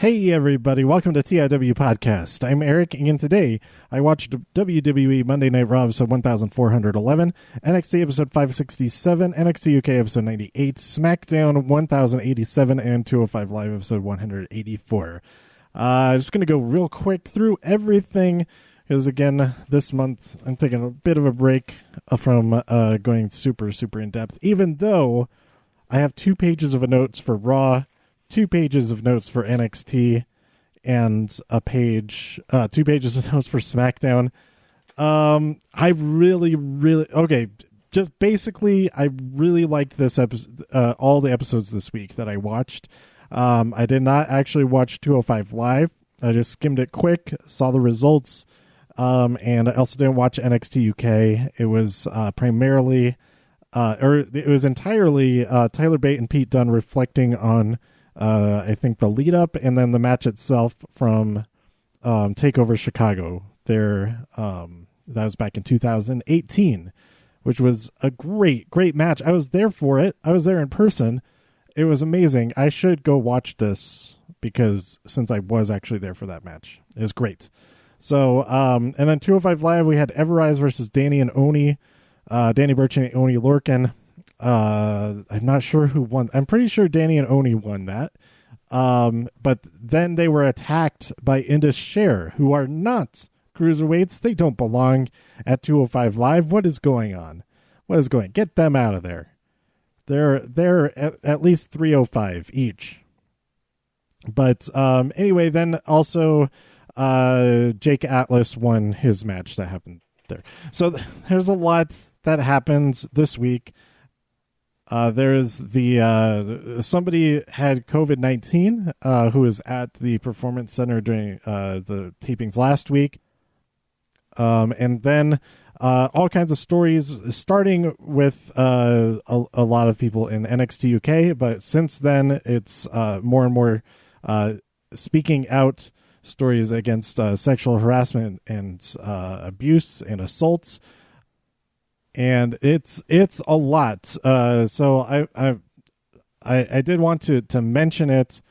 Hey everybody, welcome to TIW Podcast. I'm Eric, and today I watched WWE Monday Night Raw episode 1411, NXT episode 567, NXT UK episode 98, SmackDown 1087, and 205 Live episode 184. I'm just going to go real quick through everything, because again, this month I'm taking a bit of a break from going super in-depth, even though I have 2 pages of notes for Raw, 2 pages of notes for NXT, and 2 pages of notes for SmackDown. I really liked this episode, all the episodes this week that I watched. I did not actually watch 205 Live. I just skimmed it quick, saw the results, and I also didn't watch NXT UK. It was entirely Tyler Bate and Pete Dunne reflecting on I think the lead up and then the match itself from TakeOver Chicago. That was back in 2018, which was a great match. I was there for it. I was there in person. It was amazing. I should go watch this because since I was actually there for that match, it was great. So, and then 205 Live, we had Everrise versus Danny and Oni, Danny Burch and Oni Lorcan. I'm not sure who won. I'm pretty sure Danny and Oni won that. But then they were attacked by Indus Sher, who are not cruiserweights. They don't belong at 205 Live. What is going on? Get them out of there. They're at least 305 each. But anyway, then also Jake Atlas won his match that happened there. So there's a lot that happens this week. There's somebody had COVID-19 who was at the Performance Center during the tapings last week. And then all kinds of stories, starting with a lot of people in NXT UK. But since then, it's more and more speaking out stories against sexual harassment and abuse and assaults. And it's a lot. So I did want to mention it,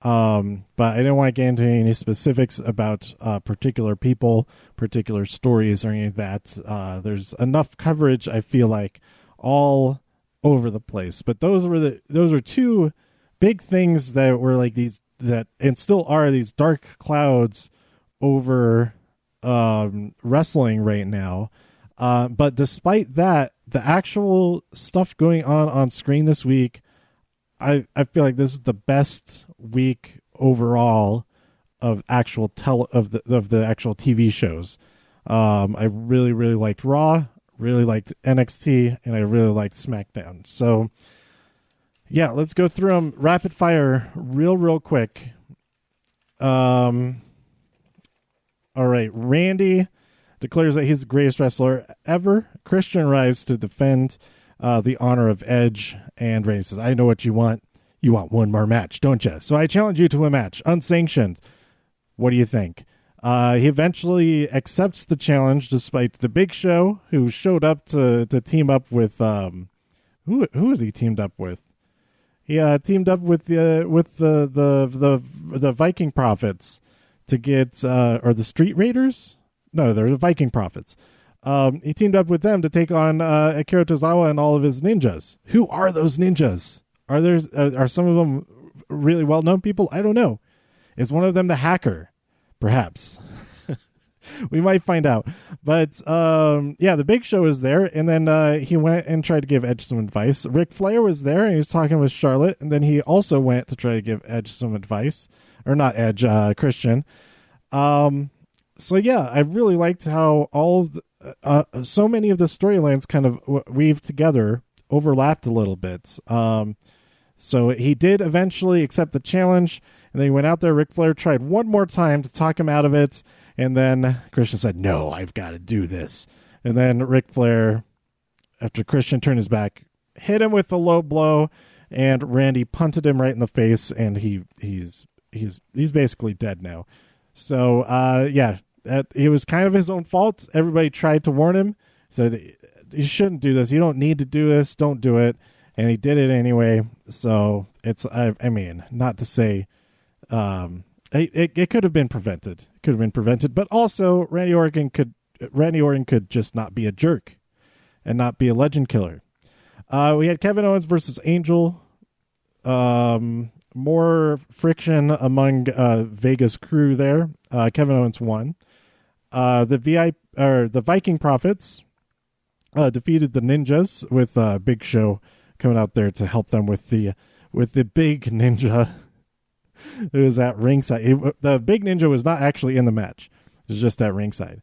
but I didn't want to get into any specifics about particular people, particular stories, or any of that. There's enough coverage, I feel like, all over the place. But those are 2 big things that were like these, that and still are these dark clouds over wrestling right now. But despite that, the actual stuff going on screen this week, I feel like this is the best week overall of actual of the actual TV shows. I really liked Raw, really liked NXT, and I really liked SmackDown. So yeah, let's go through them rapid fire real quick. All right, Randy declares that he's the greatest wrestler ever. Christian rises to defend the honor of Edge, and Randy says, I know what you want. You want one more match, don't you? So I challenge you to a match, unsanctioned. What do you think? He eventually accepts the challenge, despite the Big Show, who showed up to team up with who is he teamed up with? He teamed up with the Viking Prophets to get or the Street Raiders. No, they're the Viking Prophets. He teamed up with them to take on Akira Tozawa and all of his ninjas. Who are those ninjas? Are some of them really well-known people? I don't know. Is one of them the Hacker? Perhaps. We might find out. But yeah, the Big Show is there, and then he went and tried to give Edge some advice. Ric Flair was there, and he was talking with Charlotte, and then he also went to try to give Edge some advice. Or not Edge, Christian. So yeah, I really liked how so many of the storylines kind of weaved together, overlapped a little bit. So he did eventually accept the challenge, and then he went out there. Ric Flair tried one more time to talk him out of it, and then Christian said, no, I've got to do this. And then Ric Flair, after Christian turned his back, hit him with a low blow, and Randy punted him right in the face, and he's basically dead now. So yeah, it was kind of his own fault. Everybody tried to warn him, said you shouldn't do this. You don't need to do this. Don't do it. And he did it anyway. So it's, I mean, not to say it could have been prevented. It could have been prevented, but also Randy Orton could just not be a jerk and not be a legend killer. We had Kevin Owens versus Angel. More friction among Vega's crew there. Kevin Owens won. The Viking Prophets defeated the Ninjas with Big Show coming out there to help them with the big ninja who was at ringside. The big ninja was not actually in the match. It was just at ringside.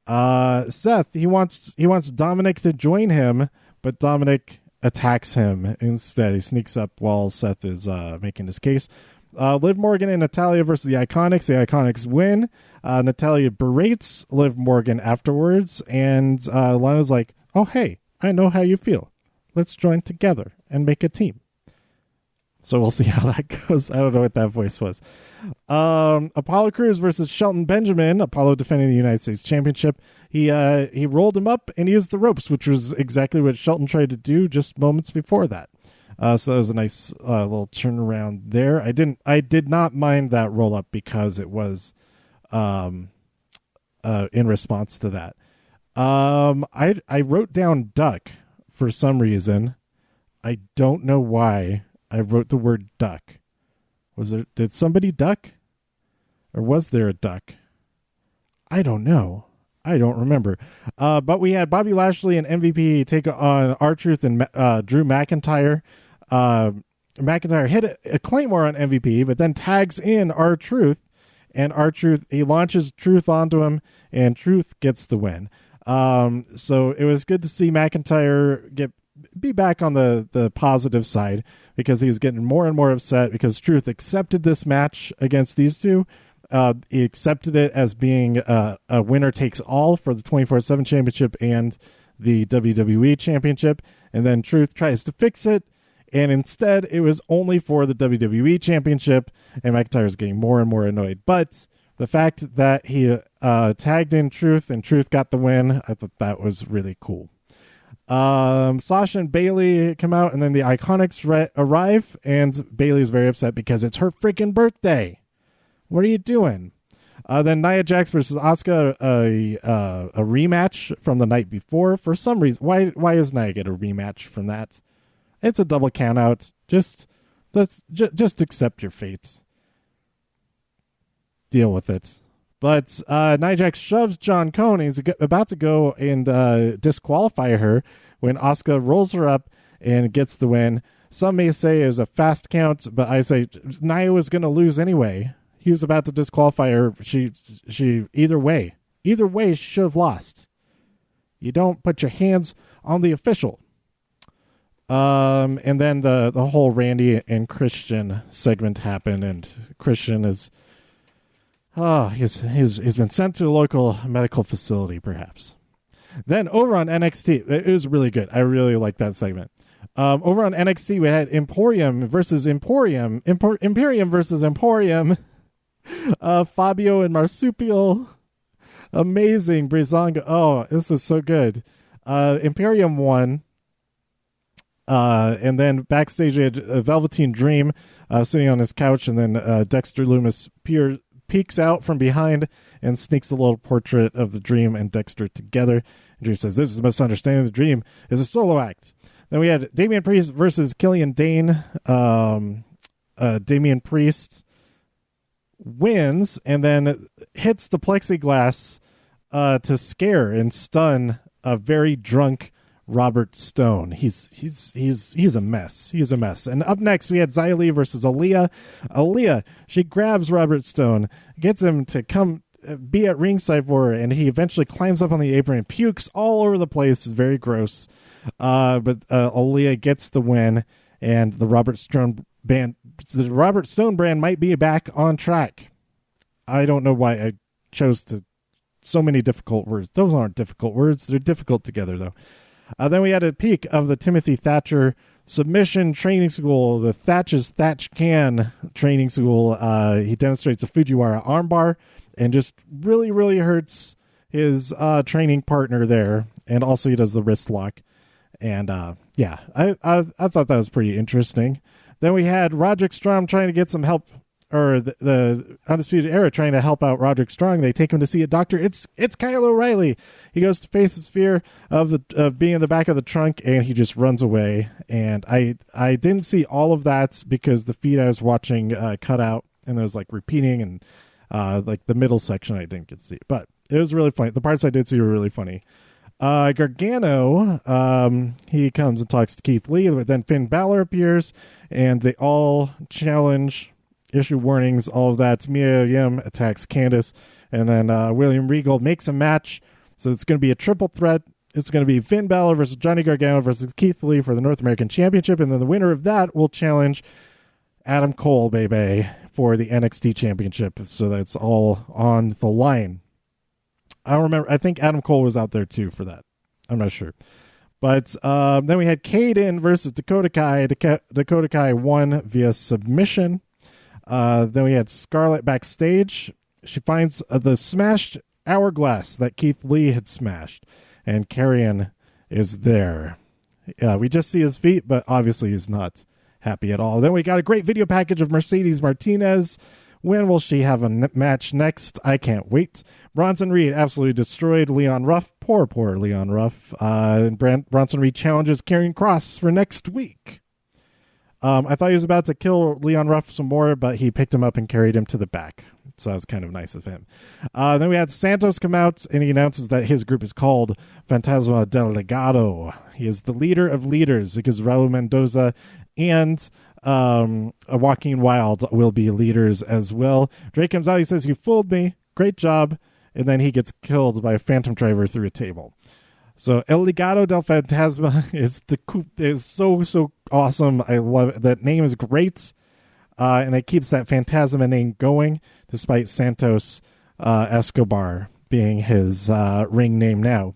Seth, he wants Dominic to join him, but Dominic attacks him instead. He sneaks up while Seth is making his case. Liv Morgan and Natalya versus the Iconics. The Iconics win. Natalya berates Liv Morgan afterwards, and Lana's like, "Oh, hey, I know how you feel. Let's join together and make a team." So we'll see how that goes. I don't know what that voice was. Apollo Crews versus Shelton Benjamin. Apollo defending the United States Championship. He rolled him up and used the ropes, which was exactly what Shelton tried to do just moments before that. So that was a nice little turnaround there. I did not mind that roll up because it was in response to that. I wrote down duck for some reason. I don't know why I wrote the word duck. Did somebody duck? Or was there a duck? I don't know. I don't remember. But we had Bobby Lashley and MVP take on R-Truth and Drew McIntyre. McIntyre hit a Claymore on MVP, but then tags in R-Truth, and R-Truth, he launches Truth onto him, and Truth gets the win. So it was good to see McIntyre be back on the positive side, because he was getting more and more upset because Truth accepted this match against these two. He accepted it as being a winner takes all for the 24/7 championship and the WWE championship. And then Truth tries to fix it, and instead it was only for the WWE championship, and McIntyre's getting more and more annoyed. But the fact that he tagged in Truth and Truth got the win, I thought that was really cool. Sasha and Bayley come out, and then the Iconics arrive, and Bayley's very upset because it's her freaking birthday. What are you doing? Then Nia Jax versus Asuka, a rematch from the night before. For some reason, why is Nia get a rematch from that? It's a double count out. Just accept your fate. Deal with it. But Nia Jax shoves John Cone. He's about to go and disqualify her when Asuka rolls her up and gets the win. Some may say it was a fast count, but I say Nia was going to lose anyway. He was about to disqualify her. She either way she should have lost. You don't put your hands on the official. And then the whole Randy and Christian segment happened, and Christian is he's been sent to a local medical facility, perhaps. Then over on NXT, it was really good. I really liked that segment. Over on NXT, we had Imperium versus Emporium. Imperium versus Emporium. Fabio and Marsupial. Amazing. Breezango. Oh, this is so good. Imperium won. And then backstage, we had Velveteen Dream sitting on his couch, and then Dexter Lumis peeks out from behind and sneaks a little portrait of the Dream and Dexter together. And Dream says, "This is a misunderstanding. The Dream is a solo act." Then we had Damian Priest versus Killian Dane. Damian Priest wins and then hits the plexiglass to scare and stun a very drunk Robert Stone. He's a mess. He's a mess. And up next, we had Xia Li versus Aaliyah. Aaliyah, she grabs Robert Stone, gets him to come be at ringside for her, and he eventually climbs up on the apron and pukes all over the place. It's very gross. But Aaliyah gets the win, and the Robert Stone brand might be back on track. I don't know why I chose so many difficult words. Those aren't difficult words. They're difficult together, though. Then we had a peek of the Timothy Thatcher submission training school, the Thatch's Thatch Can training school. He demonstrates a Fujiwara armbar and just really, really hurts his training partner there. And also he does the wrist lock. And I thought that was pretty interesting. Then we had Roderick Strong trying to get some help, or the Undisputed Era trying to help out Roderick Strong. They take him to see a doctor. It's Kyle O'Reilly. He goes to face his fear of being in the back of the trunk, and he just runs away. And I didn't see all of that because the feed I was watching cut out, and it was like repeating, and like the middle section I didn't get to see. But it was really funny. The parts I did see were really funny. Gargano, he comes and talks to Keith Lee, but then Finn Balor appears, and they all challenge, issue warnings, all of that. Mia Yim attacks Candice, and then William Regal makes a match. So it's going to be a triple threat. It's going to be Finn Balor versus Johnny Gargano versus Keith Lee for the North American Championship, and then the winner of that will challenge Adam Cole, baby, for the NXT Championship. So that's all on the line. I don't remember. I think Adam Cole was out there too for that. I'm not sure. But then we had Kaden versus Dakota Kai. Dakota Kai won via submission. Then we had Scarlett backstage. She finds the smashed hourglass that Keith Lee had smashed. And Karrion is there. We just see his feet, but obviously he's not happy at all. Then we got a great video package of Mercedes Martinez. When will she have a match next? I can't wait. Bronson Reed absolutely destroyed Leon Ruff. Poor Leon Ruff. Bronson Reed challenges Karrion Kross for next week. I thought he was about to kill Leon Ruff some more, but he picked him up and carried him to the back. So that was kind of nice of him. Then we had Santos come out, and he announces that his group is called Fantasma del Legado. He is the leader of leaders because Raul Mendoza and Joaquin Wilde will be leaders as well. Drake comes out. He says, "You fooled me. Great job." And then he gets killed by a phantom driver through a table. So El Legado del Fantasma is so awesome. I love it. That name is great. And it keeps that Fantasma name going, despite Santos Escobar being his ring name now.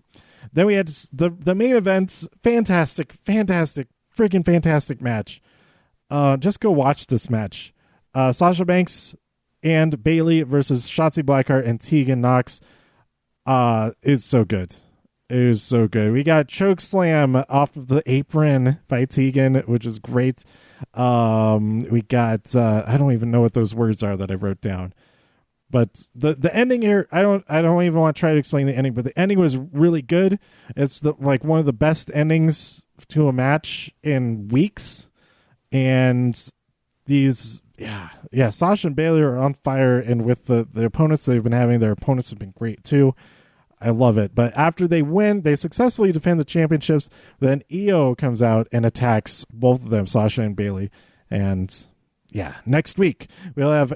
Then we had the main event. Fantastic, freaking fantastic match. Just go watch this match. Sasha Banks and Bayley versus Shotzi Blackheart and Tegan Nox is so good. It is so good. We got choke slam off of the apron by Tegan, which is great. We got I don't even know what those words are that I wrote down. But the ending here, I don't even want to try to explain the ending, but the ending was really good. It's like one of the best endings to a match in weeks. And these Sasha and Bayley are on fire, and with the opponents they've been having, their opponents have been great too. I love it. But after they win, they successfully defend the championships. Then Io comes out and attacks both of them, Sasha and Bayley. And next week we'll have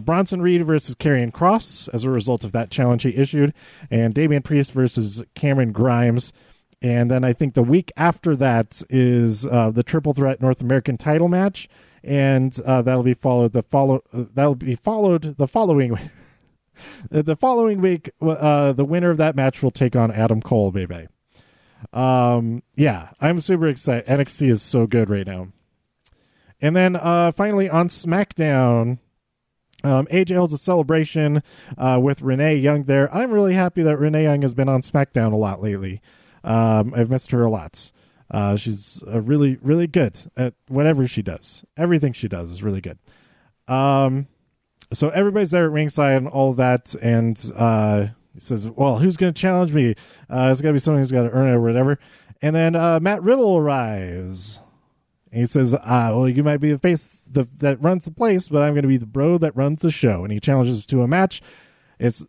Bronson Reed versus Karrion Kross as a result of that challenge he issued, and Damian Priest versus Cameron Grimes. And then I think the week after that is the Triple Threat North American title match, and that'll be followed the following week. The following week, the winner of that match will take on Adam Cole, baby. I'm super excited. NXT is so good right now. And then finally on SmackDown, AJ holds a celebration with Renee Young there. I'm really happy that Renee Young has been on SmackDown a lot lately. I've missed her a lot. She's really, really good at whatever she does. Everything she does is really good. So everybody's there at ringside and all that, and he says, well, who's going to challenge me? It's got to be someone who's got to earn it or whatever. And then Matt Riddle arrives. And he says, well, you might be the face that runs the place, but I'm going to be the bro that runs the show. And he challenges to a match. It's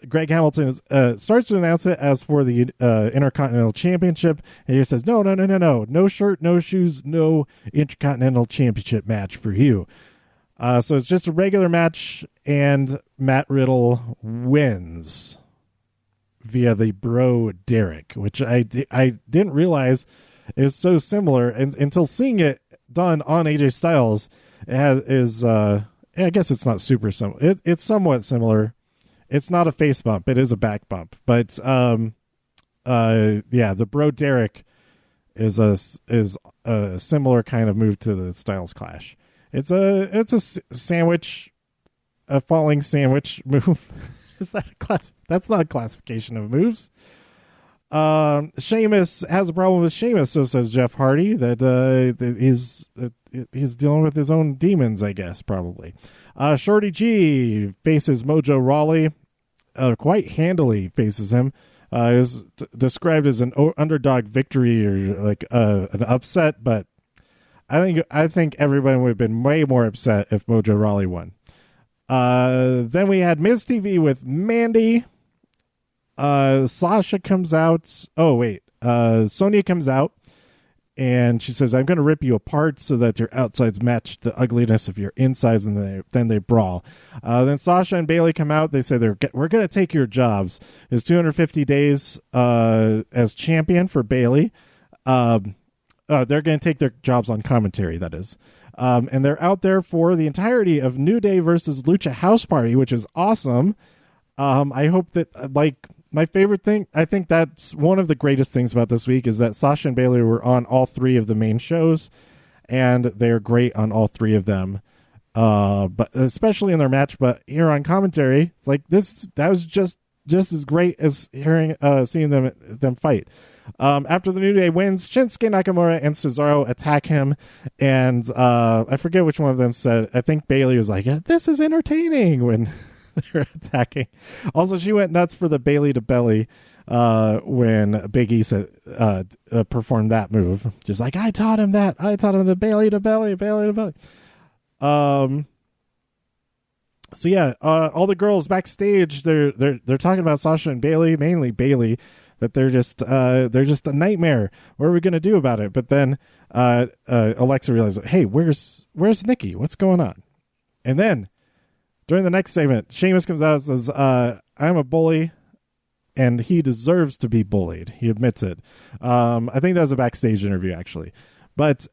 Greg Hamilton starts to announce it as for the Intercontinental Championship. And he says, no. No shirt, no shoes, no Intercontinental Championship match for you. So it's just a regular match, and Matt Riddle wins via the Bro Derek, which I didn't realize is so similar until seeing it done on AJ Styles. I guess it's not super similar. It's somewhat similar. It's not a face bump. It is a back bump. But the Bro Derek is a similar kind of move to the Styles Clash. It's a sandwich, a falling sandwich move. Is that a class? That's not a classification of moves. Sheamus has a problem with Sheamus, so says Jeff Hardy, that he's dealing with his own demons, I guess, probably. Shorty G faces Mojo Rawley, quite handily faces him. It was described as an underdog victory or like an upset, but I think everybody would have been way more upset if Mojo Rawley won. Then we had Miz TV with Mandy. Sasha comes out. Oh, wait. Sonya comes out, and she says, I'm going to rip you apart so that your outsides match the ugliness of your insides, and then they brawl. Then Sasha and Bayley come out. They say, we're going to take your jobs. It's 250 days as champion for Bayley. They're going to take their jobs on commentary, that is. And they're out there for the entirety of New Day versus Lucha House Party, which is awesome. I hope that, my favorite thing, I think that's one of the greatest things about this week, is that Sasha and Bayley were on all three of the main shows, and they're great on all three of them. But especially in their match, but here on commentary, it's like that was just as great as seeing them fight. After the New Day wins, Shinsuke Nakamura and Cesaro attack him, and I forget which one of them said, I think Bayley was like, this is entertaining when they're attacking. Also, she went nuts for the Bayley to belly when Big E said, performed that move. Just like, I taught him the Bayley to belly. So yeah, all the girls backstage, they're talking about Sasha and Bayley, mainly Bayley, that they're just a nightmare. What are we gonna do about it? But then Alexa realizes, hey, where's Nikki? What's going on? And then during the next segment, Sheamus comes out and says, I'm a bully, and he deserves to be bullied. He admits it. I think that was a backstage interview, actually. But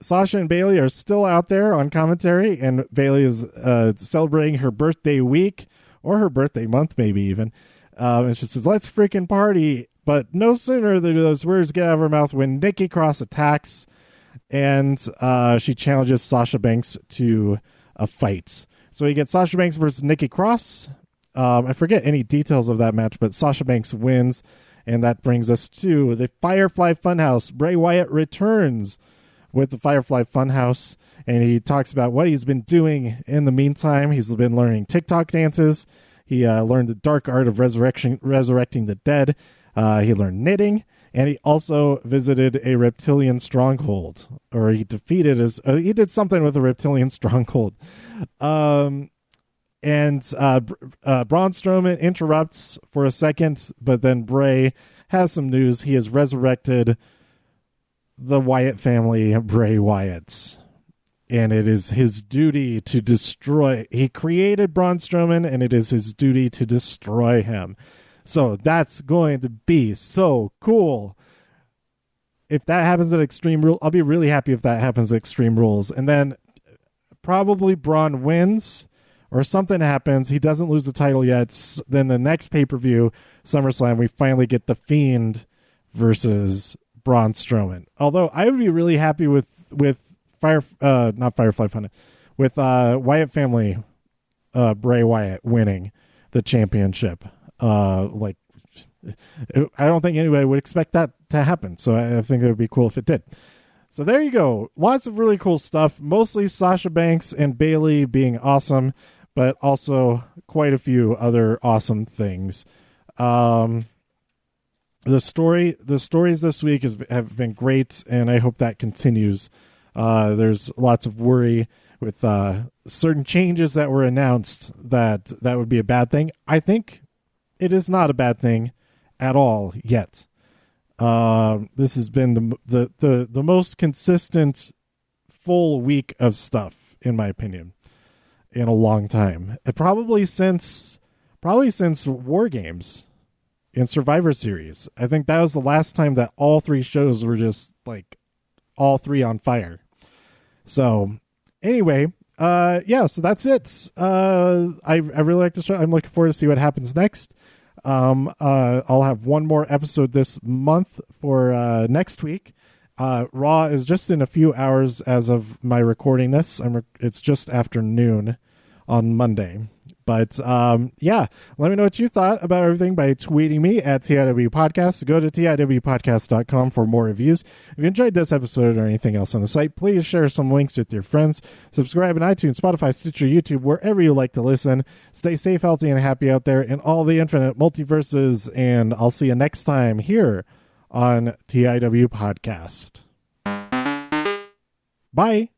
Sasha and Bayley are still out there on commentary, and Bayley is celebrating her birthday week, or her birthday month, maybe even. And she says, let's freaking party. But no sooner do those words get out of her mouth when Nikki Cross attacks, and she challenges Sasha Banks to a fight. So we get Sasha Banks versus Nikki Cross. I forget any details of that match, but Sasha Banks wins, and that brings us to the Firefly Funhouse. Bray Wyatt returns with the Firefly Funhouse, and he talks about what he's been doing in the meantime. He's been learning TikTok dances. He learned the dark art of resurrecting the dead. He learned knitting. And he also visited a reptilian stronghold, or he defeated he did something with a reptilian stronghold. And Braun Strowman interrupts for a second, but then Bray has some news. He has resurrected the Wyatt family, Bray Wyatt. And it is his duty to destroy. He created Braun Strowman, and it is his duty to destroy him. So that's going to be so cool. If that happens at Extreme Rules, I'll be really happy if that happens at Extreme Rules. And then probably Braun wins or something happens. He doesn't lose the title yet. Then the next pay-per-view, SummerSlam, we finally get The Fiend versus Braun Strowman. Although I would be really happy with not Firefly Funhouse, with Wyatt family, Bray Wyatt winning the championship. I don't think anybody would expect that to happen, so I think it would be cool if it did. So there you go. Lots of really cool stuff, mostly Sasha Banks and Bayley being awesome, but also quite a few other awesome things. The stories this week have been great, and I hope that continues. There's lots of worry with certain changes that were announced that would be a bad thing. I think it is not a bad thing at all yet. This has been the most consistent full week of stuff, in my opinion, in a long time. Probably since War Games and Survivor Series. I think that was the last time that all three shows were just like all three on fire. So anyway, so that's it. I really like the show. I'm looking forward to see what happens next. I'll have one more episode this month for next week. Raw is just in a few hours as of my recording this. It's just after noon on Monday. But yeah, let me know what you thought about everything by tweeting me at TIW Podcast. Go to TIWpodcast.com for more reviews. If you enjoyed this episode or anything else on the site, please share some links with your friends. Subscribe on iTunes, Spotify, Stitcher, YouTube, wherever you like to listen. Stay safe, healthy, and happy out there in all the infinite multiverses. And I'll see you next time here on TIW Podcast. Bye.